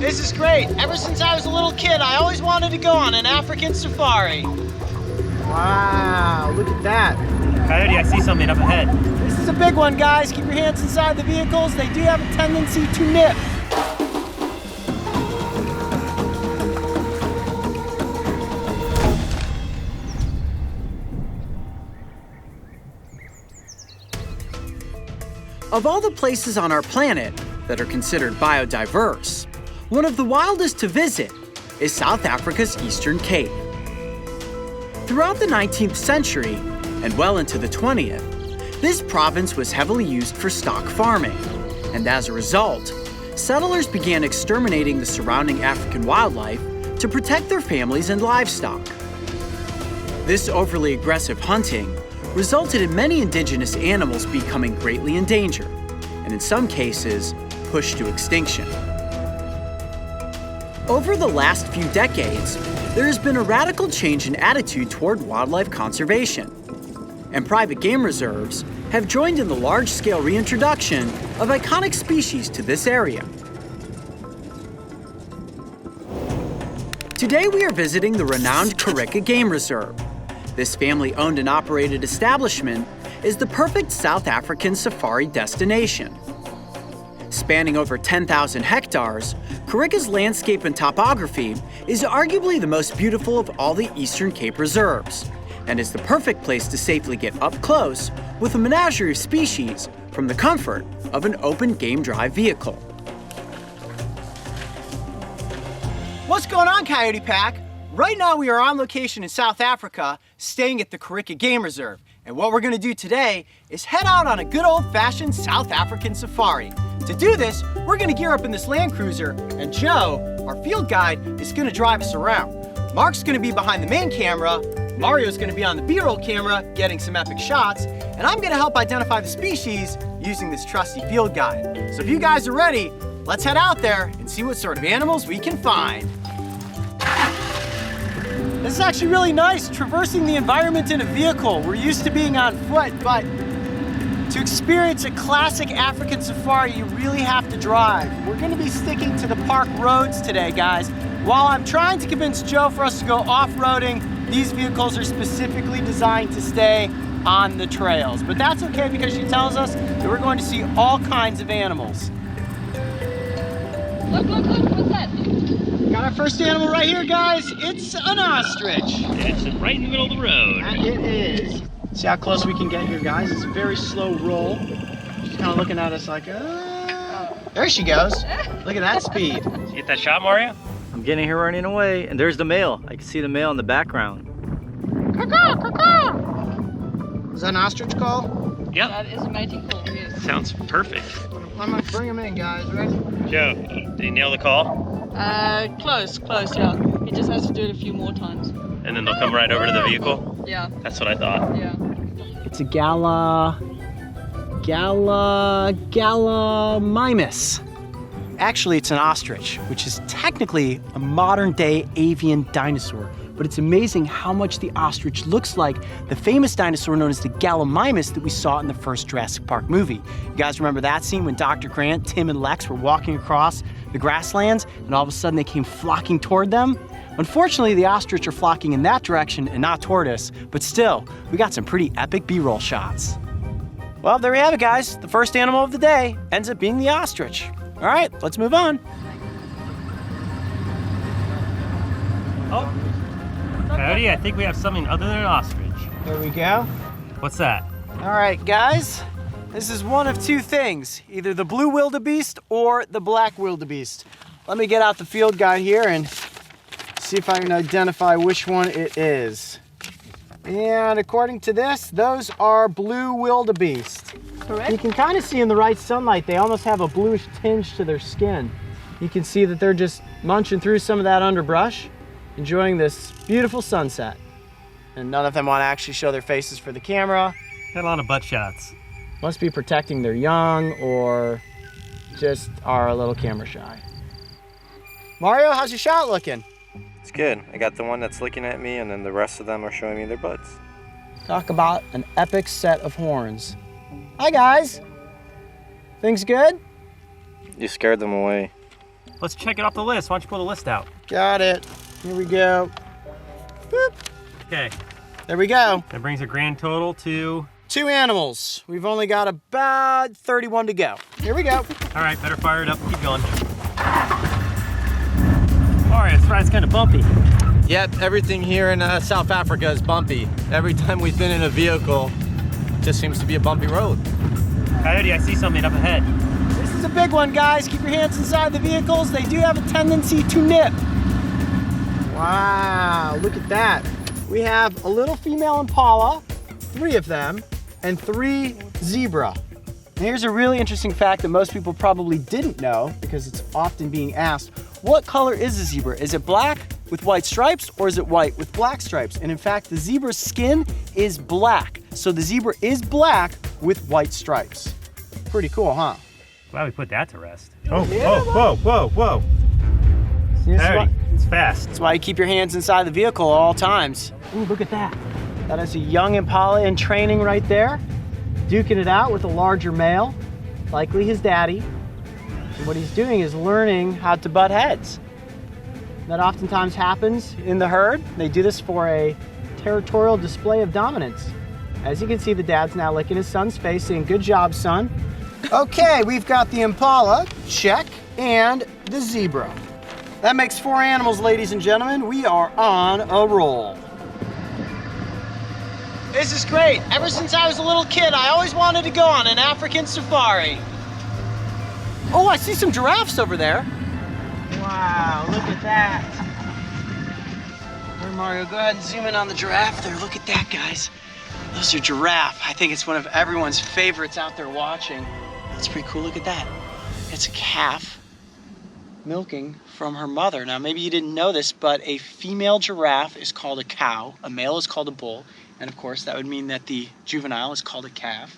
This is great. Ever since I was a little kid, I always wanted to go on an African safari. Wow, look at that. Coyote, I see something up ahead. This is a big one, guys. Keep your hands inside the vehicles. They do have a tendency to nip. Of all the places on our planet that are considered biodiverse, one of the wildest to visit is South Africa's Eastern Cape. Throughout the 19th century and well into the 20th, this province was heavily used for stock farming, and as a result, settlers began exterminating the surrounding African wildlife to protect their families and livestock. This overly aggressive hunting resulted in many indigenous animals becoming greatly endangered, and in some cases, pushed to extinction. Over the last few decades, there has been a radical change in attitude toward wildlife conservation, and private game reserves have joined in the large-scale reintroduction of iconic species to this area. Today we are visiting the renowned Kariega Game Reserve. This family-owned and operated establishment is the perfect South African safari destination. Spanning over 10,000 hectares, Kariega's landscape and topography is arguably the most beautiful of all the Eastern Cape reserves, and is the perfect place to safely get up close with a menagerie of species from the comfort of an open game drive vehicle. What's going on, Coyote Pack? Right now we are on location in South Africa, staying at the Kariega Game Reserve. And what we're gonna do today is head out on a good old-fashioned South African safari. To do this, we're gonna gear up in this Land Cruiser, and Joe, our field guide, is gonna drive us around. Mark's gonna be behind the main camera, Mario's gonna be on the B-roll camera, getting some epic shots, and I'm gonna help identify the species using this trusty field guide. So if you guys are ready, let's head out there and see what sort of animals we can find. This is actually really nice, traversing the environment in a vehicle. We're used to being on foot, but to experience a classic African safari, you really have to drive. We're gonna be sticking to the park roads today, guys. While I'm trying to convince Joe for us to go off-roading, these vehicles are specifically designed to stay on the trails. But that's okay because she tells us that we're going to see all kinds of animals. Look, what's that? Got our first animal right here, guys. It's an ostrich. It's right in the middle of the road. That it is. See how close we can get here, guys. It's a very slow roll. She's kind of looking at us like, there she goes. Look at that speed. Did you get that shot, Mario? I'm getting here running away, and there's the male. I can see the male in the background. Is that an ostrich call? Yep. That is a mating call, yes. Sounds perfect. I'm gonna bring him in, guys. Ready? Joe, did he nail the call? Close, yeah. He just has to do it a few more times. And then they'll come right over to the vehicle? Yeah. That's what I thought. Yeah. It's a Gallimimus. Actually, it's an ostrich, which is technically a modern-day avian dinosaur. But it's amazing how much the ostrich looks like the famous dinosaur known as the Gallimimus that we saw in the first Jurassic Park movie. You guys remember that scene when Dr. Grant, Tim, and Lex were walking across the grasslands, and all of a sudden they came flocking toward them? Unfortunately, the ostrich are flocking in that direction and not toward us, but still, we got some pretty epic B-roll shots. Well, there we have it, guys. The first animal of the day ends up being the ostrich. All right, let's move on. Oh, Coyote, I think we have something other than an ostrich. There we go. What's that? All right, guys. This is one of two things, either the blue wildebeest or the black wildebeest. Let me get out the field guide here and see if I can identify which one it is. And according to this, those are blue wildebeest. Correct. You can kind of see in the right sunlight, they almost have a bluish tinge to their skin. You can see that they're just munching through some of that underbrush, enjoying this beautiful sunset. And none of them want to actually show their faces for the camera. Got a lot of butt shots. Must be protecting their young or just are a little camera shy. Mario, how's your shot looking? It's good. I got the one that's looking at me, and then the rest of them are showing me their butts. Talk about an epic set of horns. Hi, guys. Things good? You scared them away. Let's check it off the list. Why don't you pull the list out? Got it. Here we go. Boop. Okay. There we go. That brings a grand total to... 2 animals. We've only got about 31 to go. Here we go. All right, better fire it up. Keep going. All right, this ride's kind of bumpy. Yep, everything here in South Africa is bumpy. Every time we've been in a vehicle, it just seems to be a bumpy road. Coyote, I see something up ahead. This is a big one, guys. Keep your hands inside the vehicles. They do have a tendency to nip. Wow, look at that. We have a little female Impala, 3 of them, and 3 zebra. And here's a really interesting fact that most people probably didn't know because it's often being asked. What color is a zebra? Is it black with white stripes or is it white with black stripes? And in fact, the zebra's skin is black. So the zebra is black with white stripes. Pretty cool, huh? Glad we put that to rest. Oh, whoa, whoa, whoa, whoa. Coyote, it's fast. That's why you keep your hands inside the vehicle at all times. Ooh, look at that. That is a young Impala in training right there, duking it out with a larger male, likely his daddy. And what he's doing is learning how to butt heads. That oftentimes happens in the herd. They do this for a territorial display of dominance. As you can see, the dad's now licking his son's face, saying, "Good job, son." Okay, we've got the Impala, check, and the zebra. That makes 4 animals, ladies and gentlemen. We are on a roll. This is great. Ever since I was a little kid, I always wanted to go on an African safari. Oh, I see some giraffes over there. Wow, look at that. Here, Mario, go ahead and zoom in on the giraffe there. Look at that, guys. Those are giraffe. I think it's one of everyone's favorites out there watching. That's pretty cool. Look at that. It's a calf milking from her mother. Now, maybe you didn't know this, but a female giraffe is called a cow, a male is called a bull, and of course that would mean that the juvenile is called a calf.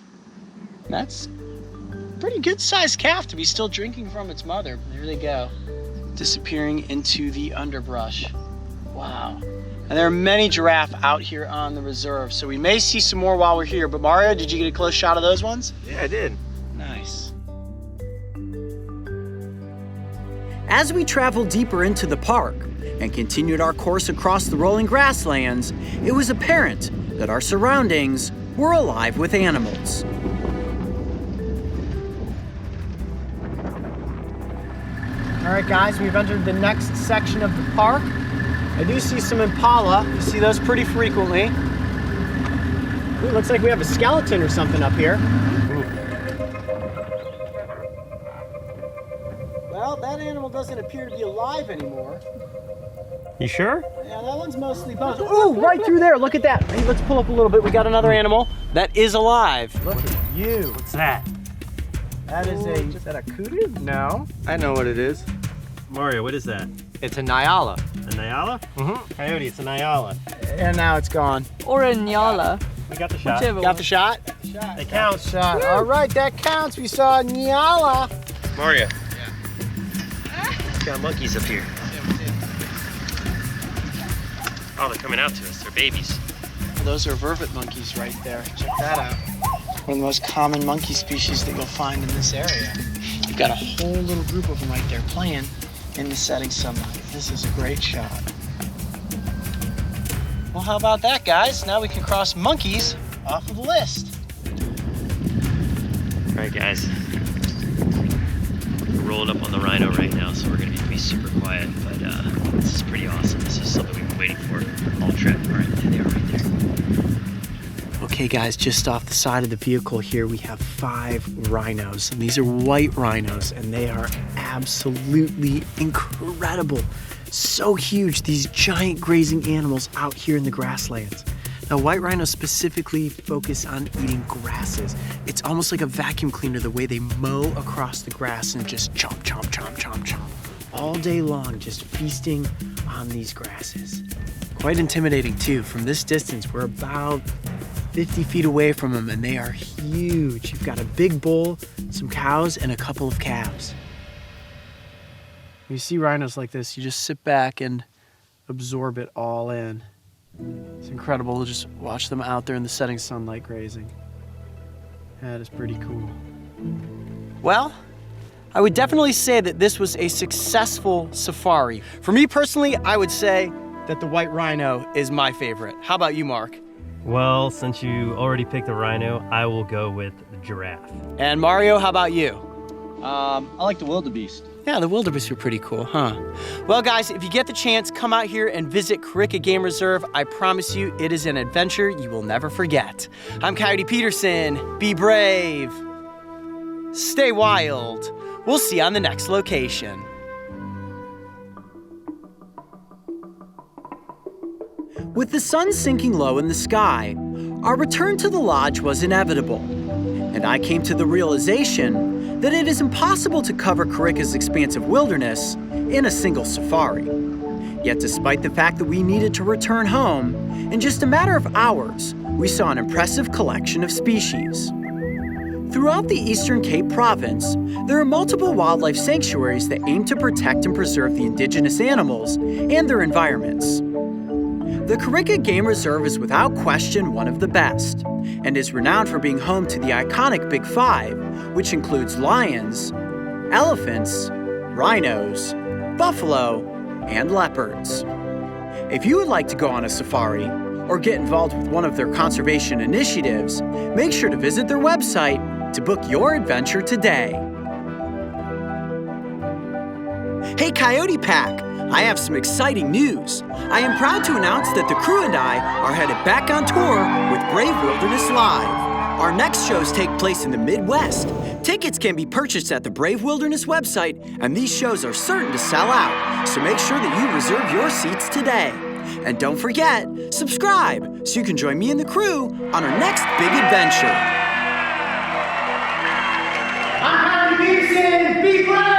That's a pretty good sized calf to be still drinking from its mother. There they go, disappearing into the underbrush. Wow. And there are many giraffe out here on the reserve, so we may see some more while we're here. But Mario, did you get a close shot of those ones? Yeah, I did. Nice. As we traveled deeper into the park and continued our course across the rolling grasslands, it was apparent that our surroundings were alive with animals. All right, guys, we've entered the next section of the park. I do see some Impala. You see those pretty frequently. Ooh, looks like we have a skeleton or something up here. Well, that animal doesn't appear to be alive anymore. You sure? Yeah, that one's mostly bones. Ooh, right through there. Look at that. Hey, let's pull up a little bit. We got another animal that is alive. Look at you. What's that? That is that a kudu? No. I know what it is. Mario, what is that? It's a Nyala. A Nyala? Mm-hmm. Coyote, it's a Nyala. And now it's gone. Or a Nyala. We got the shot. Whichever Got one. the shot? It counts. Shot. All right, that counts. We saw Nyala. Mario. We got monkeys up here. Oh, they're coming out to us. They're babies. Those are vervet monkeys right there. Check that out. One of the most common monkey species that you'll find in this area. You've got a whole little group of them right there playing in the setting sunlight. This is a great shot. Well, how about that, guys? Now we can cross monkeys off of the list. All right, guys. We're rolling up on the Rhino right now, so we're going to be super quiet, but this is pretty awesome. This is something we've been waiting for all trip. All right, there they are right there. Okay, guys, just off the side of the vehicle here, we have 5 rhinos. And these are white rhinos, and they are absolutely incredible. So huge, these giant grazing animals out here in the grasslands. Now, white rhinos specifically focus on eating grasses. It's almost like a vacuum cleaner, the way they mow across the grass and just chomp, chomp, chomp, chomp, chomp. All day long, just feasting on these grasses. Quite intimidating, too. From this distance, we're about 50 feet away from them, and they are huge. You've got a big bull, some cows, and a couple of calves. When you see rhinos like this, you just sit back and absorb it all in. It's incredible to just watch them out there in the setting sunlight grazing. That is pretty cool. Well, I would definitely say that this was a successful safari. For me personally, I would say that the white rhino is my favorite. How about you, Mark? Well, since you already picked the rhino, I will go with the giraffe. And Mario, how about you? I like the wildebeest. Yeah, the wildebeest are pretty cool, huh? Well, guys, if you get the chance, come out here and visit Kariega Game Reserve. I promise you, it is an adventure you will never forget. I'm Coyote Peterson. Be brave. Stay wild. We'll see you on the next location. With the sun sinking low in the sky, our return to the lodge was inevitable. And I came to the realization that it is impossible to cover Kariega's expansive wilderness in a single safari. Yet despite the fact that we needed to return home, in just a matter of hours, we saw an impressive collection of species. Throughout the Eastern Cape province, there are multiple wildlife sanctuaries that aim to protect and preserve the indigenous animals and their environments. The Kariega Game Reserve is without question one of the best, and is renowned for being home to the iconic Big Five, which includes lions, elephants, rhinos, buffalo, and leopards. If you would like to go on a safari or get involved with one of their conservation initiatives, make sure to visit their website to book your adventure today. Hey Coyote Pack! I have some exciting news. I am proud to announce that the crew and I are headed back on tour with Brave Wilderness Live. Our next shows take place in the Midwest. Tickets can be purchased at the Brave Wilderness website, and these shows are certain to sell out, so make sure that you reserve your seats today. And don't forget, subscribe so you can join me and the crew on our next big adventure. I'm Peterson, be brave!